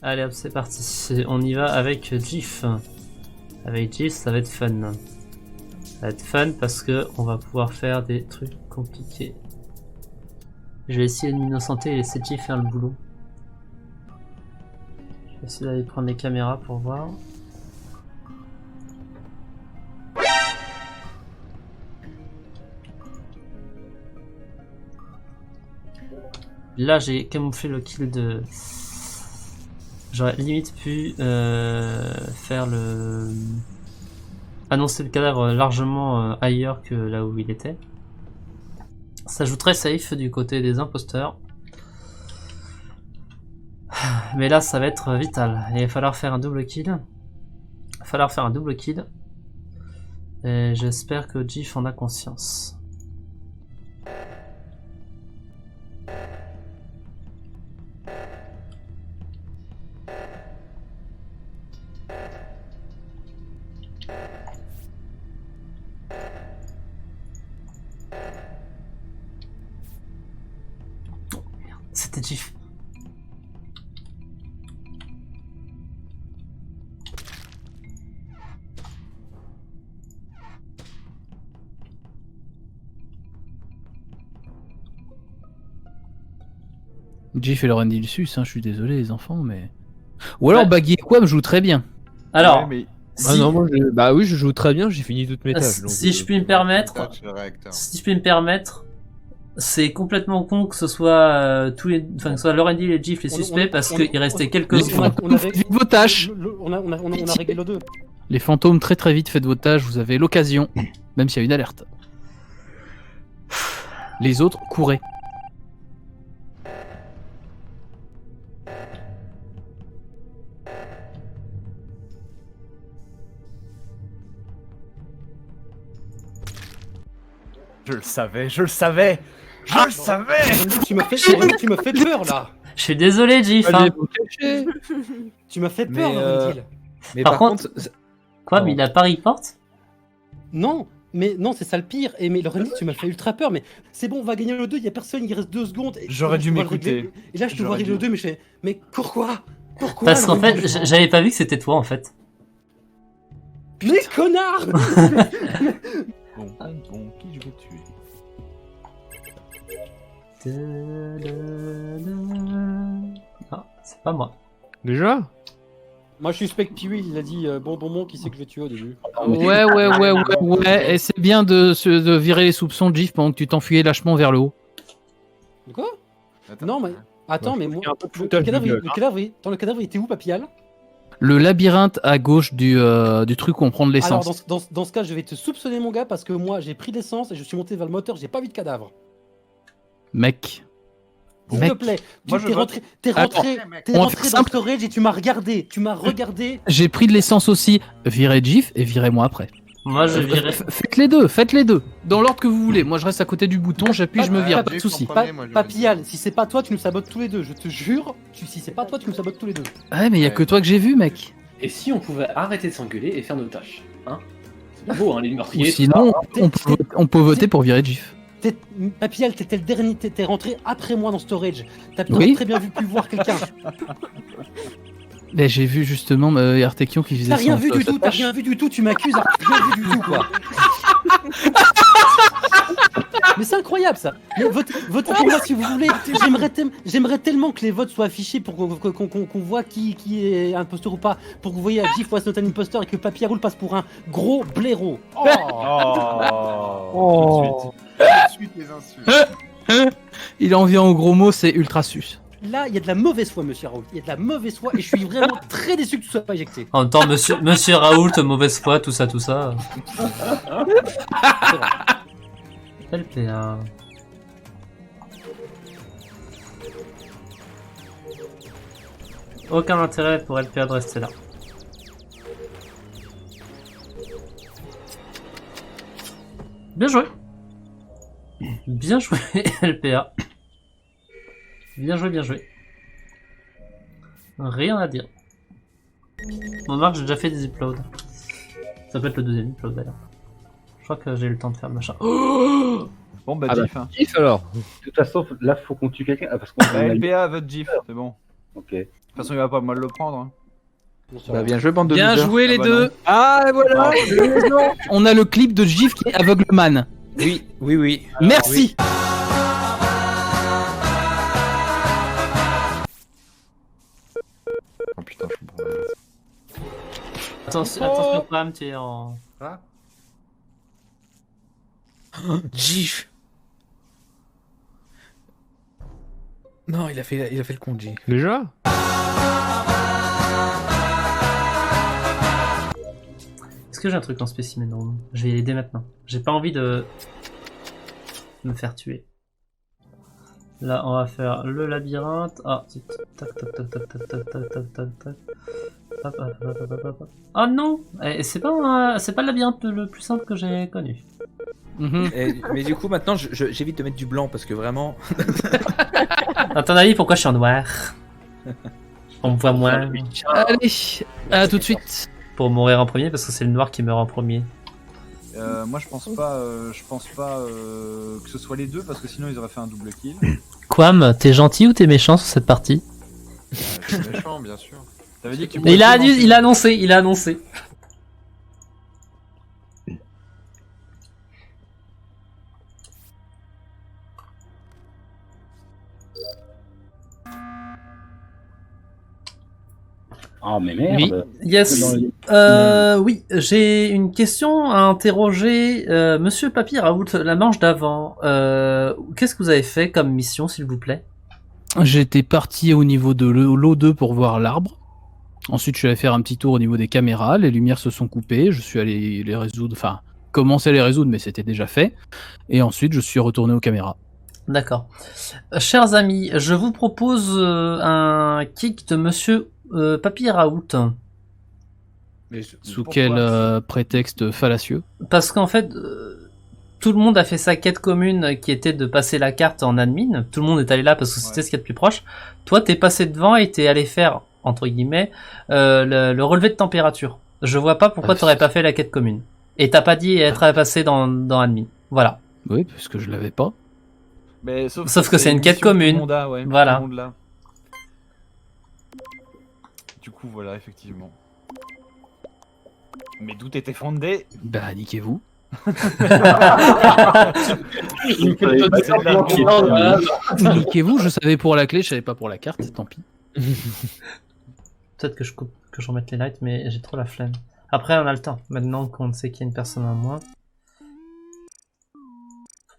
Allez hop, c'est parti. On y va avec GIF. Avec GIF, ça va être fun. Ça va être fun parce que on va pouvoir faire des trucs compliqués. Je vais essayer de m'innocenter et laisser GIF faire le boulot. Je vais essayer d'aller prendre les caméras pour voir. Là, j'ai camouflé le kill de... J'aurais limite pu faire le... annoncer le cadavre largement ailleurs que là où il était. Ça joue très safe du côté des imposteurs. Mais là, ça va être vital. Il va falloir faire un double kill. Il va falloir faire un double kill. Et j'espère que GIF en a conscience. C'était GIF. GIF et Laurent Dilsus, hein, je suis désolé les enfants, mais... Ou alors Ouais. Baggy et Quam joue très bien. Alors, Ouais, mais... si, Ah non, moi, bah oui, je joue très bien, j'ai fini toutes mes tâches. donc, si je puis me permettre, Touch le réacteur. si je puis me permettre, c'est complètement con que ce soit tous les, enfin que ce soit Laurent Dill et GIF les suspects parce qu'il restait quelques Les secondes. fantômes, faites vite vos tâches. On a réglé le 2. Les fantômes, très vite, faites vos tâches, vous avez l'occasion, même s'il y a une alerte. Les autres, courez. Je le savais, je le savais. Je le savais. Tu m'as fait peur là. Je suis désolé GIF. Hein. Allez, vous cachez. Tu m'as fait Mais, peur, Laurent Dill. Mais Par par, contre- contre, Quoi, Non. mais il a pas report? Non, mais non, c'est ça le pire. Et mais Laurent Dill, tu m'as fait ultra peur. Mais c'est bon, on va gagner le 2. Il y a personne, il reste 2 secondes. Et J'aurais je dû dois le m'écouter. régler. Et là, je te vois J'aurais régler le dû. 2, mais je fais. Mais pourquoi Parce qu'en Laurent fait, Dill j'avais pas vu que c'était toi en fait. Mais connard. Bon, qui je vais tuer? Non, c'est pas moi. déjà Moi, je suspecte Piwi. Il a dit bon, qui c'est que je vais tuer au début. Ouais. Et c'est bien de virer les soupçons de GIF pendant que tu t'enfuyais lâchement vers le haut. De quoi Attends. Non, mais attends, Moi, je mais trouve moi, qu'il y a un peu de le foutage de cadavre, gueule, le cadavre, il était où, Papial? Le labyrinthe à gauche du truc où on prend de Alors, l'essence. dans ce cas, je vais te soupçonner, mon gars, parce que moi, j'ai pris de l'essence et je suis monté vers le moteur, j'ai pas vu de cadavre. Mec. S'il Mec. te plaît, Moi, tu je t'es vote. rentré, t'es Attends, rentré, t'es on va rentré faire dans simple. storage et tu m'as regardé. J'ai pris de l'essence aussi. Virez GIF et virez-moi après. Moi je virais. Faites les deux. Dans l'ordre que vous voulez. Moi je reste à côté du bouton, j'appuie, je me vire, pas de soucis. Papial, si c'est pas toi, tu nous sabotes tous les deux, je te jure. Si c'est pas toi, tu nous sabotes tous les deux. Ouais, mais y a que toi que j'ai vu, mec. Et si on pouvait arrêter de s'engueuler et faire nos tâches, hein? C'est bien beau, hein, les Ou meurtriers. sinon, ça. on peut voter pour virer GIF. Papial, t'étais le dernier, t'es rentré après moi dans storage. T'as Oui. très bien pu voir quelqu'un. Mais j'ai vu justement Artekion qui faisait T'as rien son- vu du sa tout, t'as tâche. rien vu du tout, tu m'accuses, rien vu du tout, quoi. Mais c'est incroyable ça. Mais votez pour moi si vous voulez. J'aimerais tellement que les votes soient affichés pour qu'on voit qui est imposteur ou pas. Pour que vous voyez à GIF was not an imposteur et que Papy Roule passe pour un gros blaireau. Oh. Oh. Tout de suite les insultes. Il en vient au gros mot, c'est ultra sus. Là, il y a de la mauvaise foi, monsieur Raoult. Il y a de la mauvaise foi et je suis vraiment très déçu que tu sois pas éjecté. En même temps, monsieur Raoult, mauvaise foi, tout ça. C'est vrai. LPA. Aucun intérêt pour LPA de rester là. Bien joué. Bien joué, LPA. Bien joué. Rien à dire. Bon, Marc, j'ai déjà fait des uploads. Ça peut être le deuxième upload d'ailleurs. Je crois que j'ai eu le temps de faire le machin. Bon bah Ah bah. GIF. Hein. GIF alors. De toute façon, là, faut qu'on tue quelqu'un. Ah, parce qu'on Bah, LPA vote GIF, c'est bon. Ok. toute façon, il va pas mal le prendre. Hein. Bah, bien joué, bande de Bien losers. joué les bah deux. Ah voilà. On a le clip de Gif qui est aveugleman. Oui, oui, oui. Merci. Oh putain, je comprends pas. Attention, Pam, tu es en. Gif. Non, il a fait le con, Gif. Déjà? Est-ce que j'ai un truc en spécimen? Non, je vais l'aider maintenant. J'ai pas envie de me faire tuer. Là, on va faire le labyrinthe. Ah, tac, tac, tac, tac, tac, tac, tac, tac, tac, tac. Hop, hop, hop, hop, hop, hop. Oh non! C'est pas le labyrinthe le plus simple que j'ai connu. Mais du coup, maintenant, j'évite de mettre du blanc parce que vraiment. À ton avis, pourquoi je suis en noir? On me voit moins. Allez, à tout de suite. Pour mourir en premier, parce que c'est le noir qui meurt en premier. Moi, je pense pas que ce soit les deux parce que sinon ils auraient fait un double kill. Quam, t'es gentil ou t'es méchant sur cette partie? Je suis méchant, bien sûr. T'avais dit que tu Il a annoncé. Ah mais merde. Yes. Oui, j'ai une question à interroger Monsieur Papy Raoult, la manche d'avant. Qu'est-ce que vous avez fait comme mission, s'il vous plaît? J'étais parti au niveau de l'O2 pour voir l'arbre. Ensuite, je suis allé faire un petit tour au niveau des caméras. Les lumières se sont coupées. Je suis allé les résoudre, enfin, commencer à les résoudre, mais c'était déjà fait. Et ensuite, je suis retourné aux caméras. D'accord. Chers amis, je vous propose un kick de Monsieur Papy Raoult. Sous quel prétexte fallacieux? Parce qu'en fait, tout le monde a fait sa quête commune qui était de passer la carte en admin. Tout le monde est allé là parce que c'était ce qu'il y a de plus proche. Toi, t'es passé devant et t'es allé faire, entre guillemets, le relevé de température. Je vois pas pourquoi t'aurais pas fait la quête commune. Et t'as pas dit être passé dans admin. Voilà. Oui, parce que je l'avais pas. Mais Sauf que c'est une quête mission que tout le commune. monde a, ouais, Voilà. tout le monde l'a. Du coup, voilà, effectivement. Mes doutes étaient fondés. Bah, niquez-vous. Niquez-vous, je savais pour la clé, je savais pas pour la carte, tant pis. Peut-être que je remette les lights, mais j'ai trop la flemme. Après, on a le temps. Maintenant qu'on sait qu'il y a une personne en moins.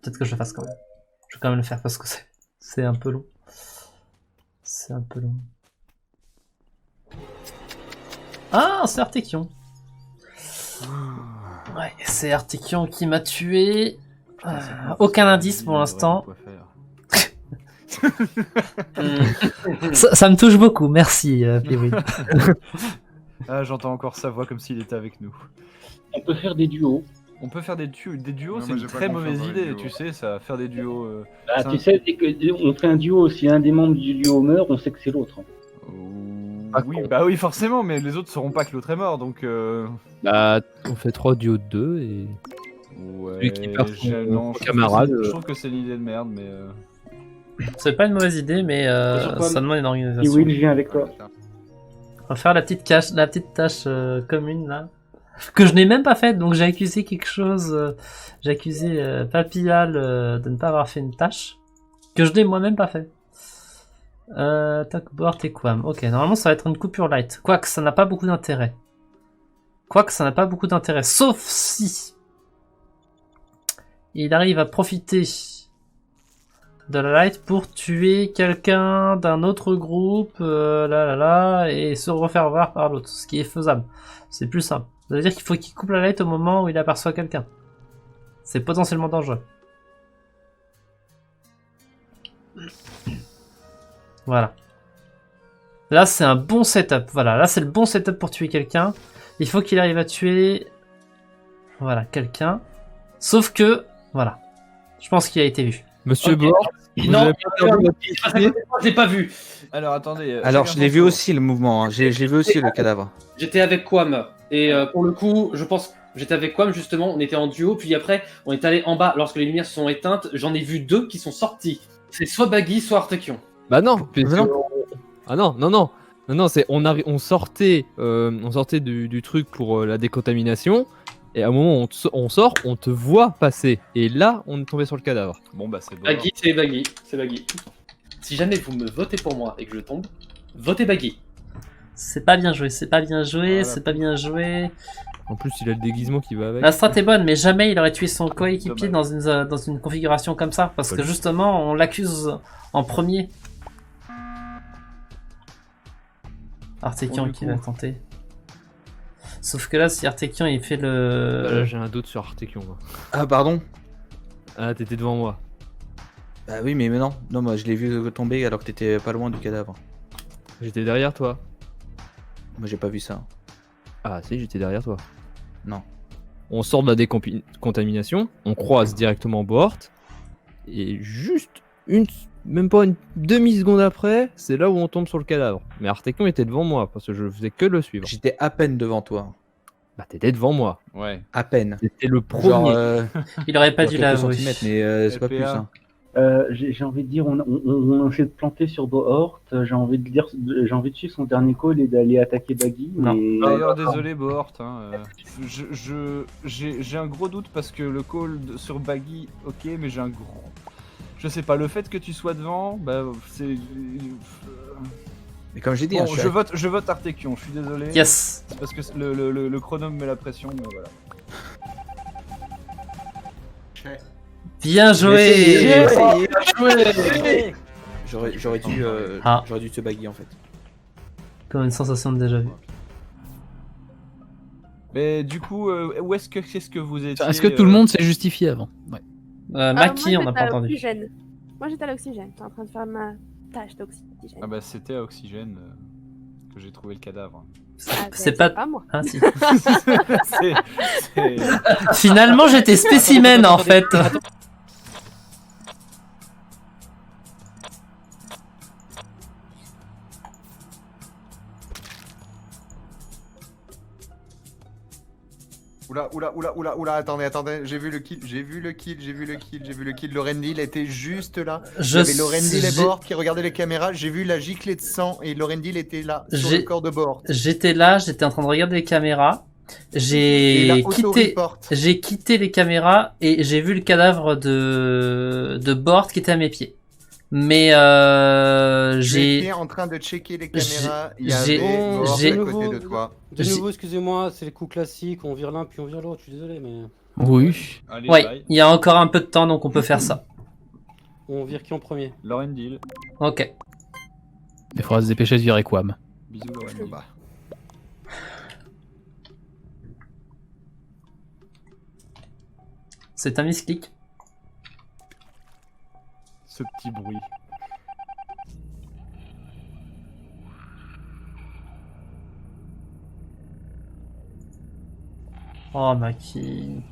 Peut-être que je le fasse quand même. Je vais quand même le faire parce que c'est un peu long. C'est un peu long. Ah, c'est Artekion. Ouais, c'est Artekion qui m'a tué. Aucun indice pour l'instant. Ça me touche beaucoup, merci Piwi. Ah, j'entends encore sa voix comme s'il était avec nous. On peut faire des duos. On peut faire des duos, Non, c'est moi, une j'ai pas très confiance mauvaise dans les idée, duos. tu sais, ça, faire des duos. Ah, c'est tu un- sais, dès que on fait un duo, si un des membres du duo meurt, on sait que c'est l'autre. Oui, bah oui, forcément, mais les autres sauront pas que l'autre est mort, donc. Bah, on fait 3 duos de 2 et. Ouais, Celui qui perd son non, je trouve que camarade, c'est- Je trouve que c'est une idée de merde, mais. C'est pas une mauvaise idée, mais ça demande une Et organisation. Will vient avec toi. On va faire la petite tâche commune là. Que je n'ai même pas faite, donc j'ai accusé quelque chose. J'ai accusé Papillal de ne pas avoir fait une tâche. Que je n'ai moi-même pas fait. Talkboard et Quam. Ok, normalement ça va être une coupure light. Quoique ça n'a pas beaucoup d'intérêt. Sauf si il arrive à profiter de la light pour tuer quelqu'un d'un autre groupe, et se refaire voir par l'autre, ce qui est faisable. C'est plus simple. Ça veut dire qu'il faut qu'il coupe la light au moment où il aperçoit quelqu'un. C'est potentiellement dangereux. Voilà. Là, c'est un bon setup. Voilà, là, c'est le bon setup pour tuer quelqu'un. Il faut qu'il arrive à tuer... Voilà, quelqu'un. Sauf que... Voilà. Je pense qu'il a été vu. Monsieur Ok. Bord, vous Non, avez pas perdu votre idée je l'ai pas vu. Alors attendez. Alors, chacun je l'ai son vu tour. aussi le mouvement, hein. J'ai vu aussi le cadavre. J'étais avec Quam. Et pour le coup, je pense. J'étais avec Quam justement, on était en duo, puis après, on est allé en bas lorsque les lumières se sont éteintes. J'en ai vu deux qui sont sortis. C'est soit Baggy, soit Artekion. Bah non, Mais non. Ah non, non, non. Non, c'est on sortait du truc pour la décontamination. Et à un moment où on sort, on te voit passer. Et là, on est tombé sur le cadavre. Bon bah c'est bon. Baggy, c'est Baggy. C'est Baggy. Si jamais vous me votez pour moi et que je tombe, votez Baggy. C'est pas bien joué, c'est pas bien joué, Voilà. c'est pas bien joué. En plus, il a le déguisement qui va avec. La strat est bonne, mais jamais il aurait tué son coéquipier dans Dommage. dans une configuration comme ça, parce que Voilà. justement, on l'accuse en premier. Artekian Bon, du qui coup. va tenter. Sauf que là, si Artekian il fait Bah, là, le... j'ai un doute sur Artekion. moi. Ah, pardon. Ah, t'étais devant moi. Bah oui, mais non. Non, moi je l'ai vu tomber alors que t'étais pas loin du cadavre. J'étais derrière toi. Moi j'ai pas vu ça. Ah, si, j'étais derrière toi. Non. On sort de la décontamination, on croise directement Bohort. Et juste même pas une demi-seconde après, c'est là où on tombe sur le cadavre. Mais Artekion était devant moi, parce que je faisais que le suivre. J'étais à peine devant toi. Bah, t'étais devant moi. Ouais. À peine. C'était le premier. Genre, Il aurait pas genre dû quelques l'avouer. centimètres, mais c'est pas LPA. plus. Hein. J'ai envie de dire, on essaie de planter sur Bohort. J'ai envie de suivre son dernier call et d'aller attaquer Baggy. Non. Mais... D'ailleurs, désolé Bohort, hein, j'ai un gros doute parce que le call sur Baggy, ok, mais j'ai un gros... Je sais pas, le fait que tu sois devant, bah c'est... Mais comme j'ai dit, Bon, hein, je vote Artekion, je suis désolé. Yes. C'est parce que le chronome met la pression, mais voilà. Bien joué. J'aurais dû te Baggy en fait. Comme une sensation de déjà vu. Mais du coup, où qu'est-ce que vous étiez Est-ce que tout le monde s'est justifié avant? Ouais. Maki, moi, on n'a j'étais pas à entendu. l'oxygène. Moi j'étais à l'oxygène, j'étais en train de faire ma tâche d'oxygène. Ah bah c'était à Oxygène que j'ai trouvé le cadavre. C'est pas... moi. Ah, si. C'est- Finalement, j'étais spécimen en fait. Oula, attendez, j'ai vu le kill. Lorendil était juste là. Il Je y avait Lorendil et j'ai- Bohort qui regardaient les caméras. J'ai vu la giclée de sang et Lorendil était là, sur le J'ai- corps de Bohort. J'étais là, j'étais en train de regarder les caméras. Et J'ai la quitté, auto-report. j'ai quitté les caméras et j'ai vu le cadavre de Bort qui était à mes pieds. Mais J'étais j'ai en train de checker les j'ai- caméras. Il y j'ai- avait Bohort j'ai- à côté de toi. De J'ai- nouveau, excusez-moi, c'est les coups classiques, on vire l'un puis on vire l'autre, je suis désolé, mais Oui. Allez, ouais, bye. il y a encore un peu de temps donc on peut faire ça. on vire qui en premier? Lorendil. Ok. Il faudra se dépêcher de virer Quam. Bisous Lorendil. Bah. C'est un misclick. Ce petit bruit. Oh Maki.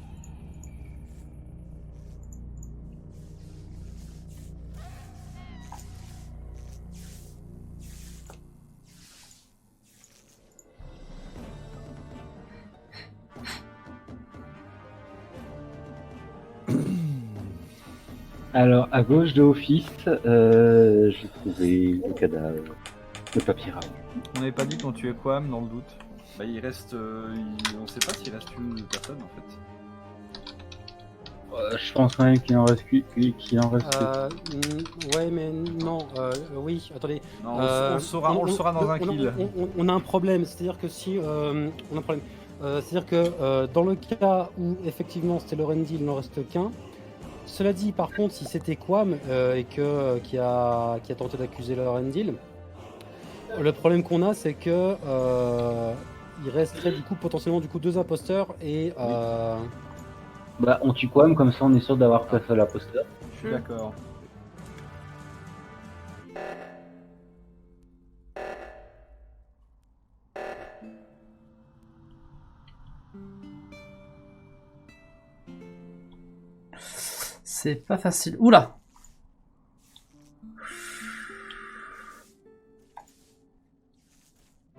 Alors, à gauche de Office, j'ai trouvé le cadavre de Papyra. On n'avait pas dit qu'on tuait Quam dans le doute. Bah il reste... on sait pas s'il reste une personne en fait. Je pense quand même qu'il en reste qu'il en reste. Ouais, mais non, oui, attendez. Non, on le saura dans un kill. On a un problème, c'est-à-dire que si. On a un problème. C'est-à-dire que dans le cas où effectivement c'était Lorendil, il n'en reste qu'un. Cela dit, par contre, si c'était Quam et que qui a tenté d'accuser Lorendil, le problème qu'on a, c'est que il resterait du coup potentiellement deux imposteurs et. Bah, on tue Quam, comme ça on est sûr d'avoir qu'un seul imposteur. Je suis d'accord. C'est pas facile. Oula.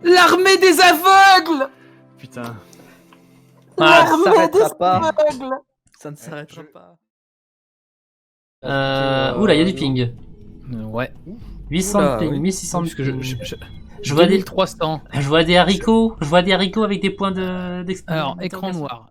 L'armée des aveugles. Putain. Ah, Ça ne s'arrêtera pas. Ça ne s'arrêtera pas. oula, il y a du ping. Ouais. 800 Oula, de ping, oui. 1600 de Parce que ping. Je vois des, 2300. je vois des haricots. Je vois des haricots avec des points Alors, écran noir.